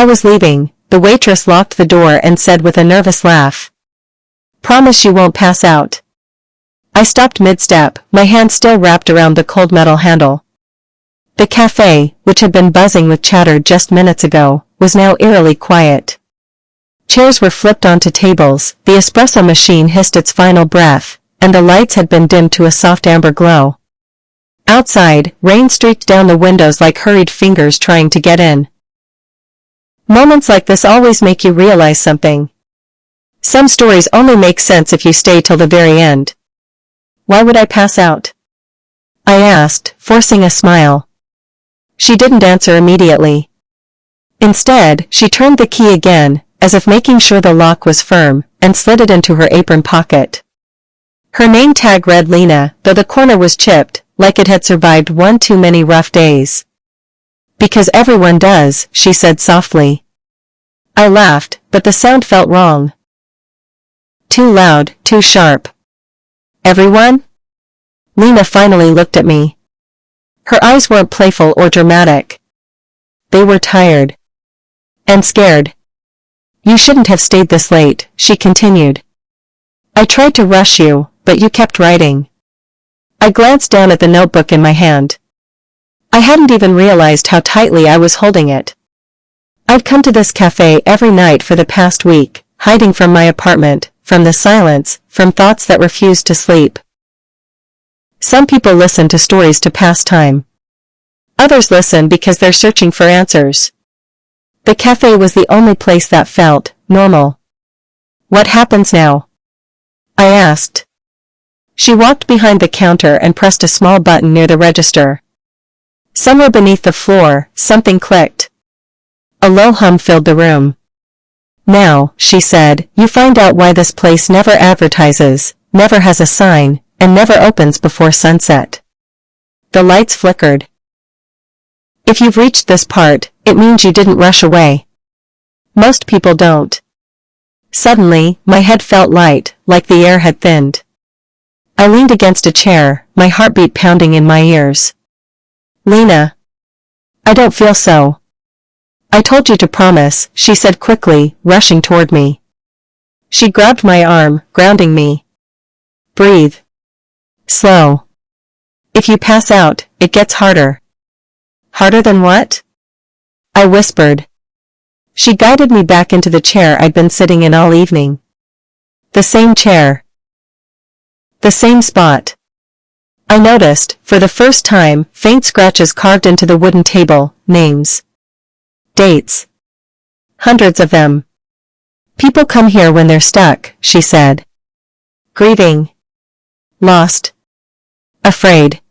I was leaving, the waitress locked the door and said with a nervous laugh, "Promise you won't pass out." I stopped mid-step, my hand still wrapped around the cold metal handle. The cafe, which had been buzzing with chatter just minutes ago, was now eerily quiet. Chairs were flipped onto tables, the espresso machine hissed its final breath, and the lights had been dimmed to a soft amber glow. Outside, rain streaked down the windows like hurried fingers trying to get in. Moments like this always make you realize something. Some stories only make sense if you stay till the very end. Why would I pass out? I asked, forcing a smile. She didn't answer immediately. Instead, she turned the key again, as if making sure the lock was firm, and slid it into her apron pocket. Her name tag read Lena, though the corner was chipped, like it had survived one too many rough days. "Because everyone does," she said softly. I laughed, but the sound felt wrong. Too loud, too sharp. "Everyone?" Lena finally looked at me. Her eyes weren't playful or dramatic. They were tired. And scared. "You shouldn't have stayed this late," she continued. "I tried to rush you, but you kept writing." I glanced down at the notebook in my hand. I hadn't even realized how tightly I was holding it. I'd come to this cafe every night for the past week, hiding from my apartment, from the silence, from thoughts that refused to sleep. Some people listen to stories to pass time. Others listen because they're searching for answers. The cafe was the only place that felt normal. "What happens now?" I asked. She walked behind the counter and pressed a small button near the register. Somewhere beneath the floor, something clicked. A low hum filled the room. "Now," she said, "you find out why this place never advertises, never has a sign, and never opens before sunset." The lights flickered. "If you've reached this part, it means you didn't rush away. Most people don't." Suddenly, my head felt light, like the air had thinned. I leaned against a chair, my heartbeat pounding in my ears. "Lena. I don't feel so." "I told you to promise," she said quickly, rushing toward me. She grabbed my arm, grounding me. "Breathe. Slow. If you pass out, it gets harder." "Harder than what?" I whispered. She guided me back into the chair I'd been sitting in all evening. The same chair. The same spot. I noticed, for the first time, faint scratches carved into the wooden table, names. Dates. Hundreds of them. "People come here when they're stuck," she said. "Grieving. Lost. Afraid.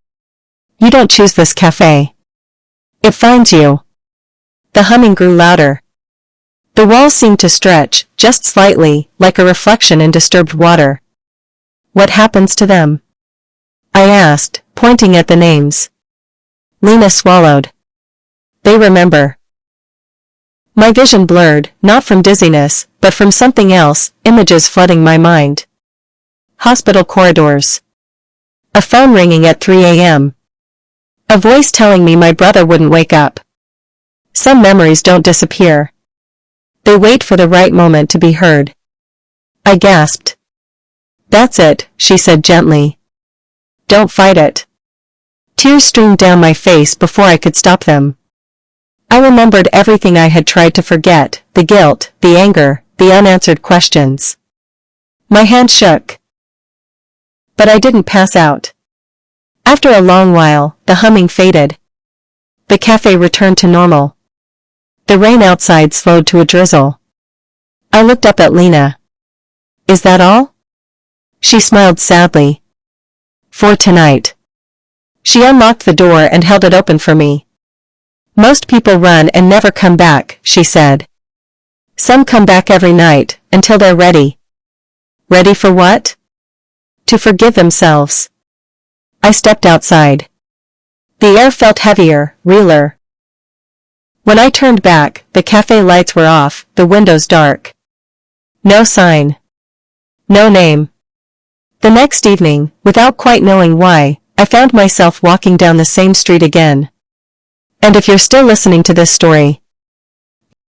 You don't choose this cafe. It finds you." The humming grew louder. The walls seemed to stretch, just slightly, like a reflection in disturbed water. "What happens to them?" I asked, pointing at the names. Lena swallowed. "They remember." My vision blurred, not from dizziness, but from something else, images flooding my mind. Hospital corridors. A phone ringing at 3 a.m. A voice telling me my brother wouldn't wake up. Some memories don't disappear. They wait for the right moment to be heard. I gasped. "That's it," she said gently. "Don't fight it." Tears streamed down my face before I could stop them. I remembered everything I had tried to forget, the guilt, the anger, the unanswered questions. My hand shook. But I didn't pass out. After a long while, the humming faded. The cafe returned to normal. The rain outside slowed to a drizzle. I looked up at Lena. "Is that all?" She smiled sadly. "For tonight." She unlocked the door and held it open for me. "Most people run and never come back," she said. "Some come back every night, until they're ready." Ready for what? To forgive themselves. I stepped outside. The air felt heavier, realer. When I turned back, the cafe lights were off, the windows dark. No sign. No name. The next evening, without quite knowing why, I found myself walking down the same street again. And if you're still listening to this story,